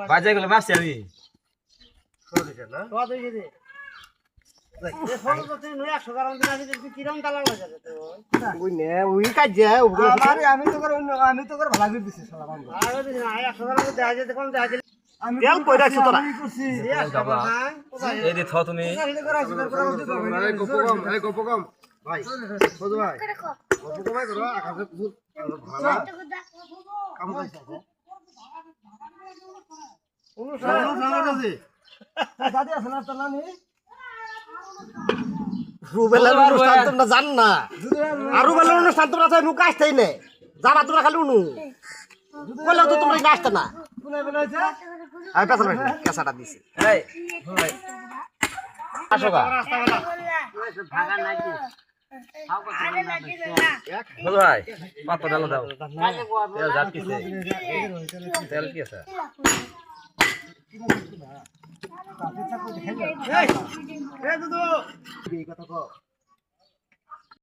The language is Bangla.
বাজে গেলে মারছি আমি আমি তো করে ভালো করে দিছি তেল কই রাখছ তোরা এই যে থ তুমি গোপকম ভাই বধু ভাই গোপকম ভাই করো আকাশে কিছু ভালো কাম করছে দাদি আছে না তো নানি রুবেলার অনুষ্ঠান তোমরা জান না আর রুবেলার অনুষ্ঠান তোমরা তো মুখ আসতেই নে যাবা তোমরা খালি উনু বললেও তো তোমরা আসতে না আমি পেছনে কেসাটা দিছি এই আসো গা বল ভাই পাতা ডালো দাও তেল জাত কিছে তেল কি আছে এই দুদু এই কথা কো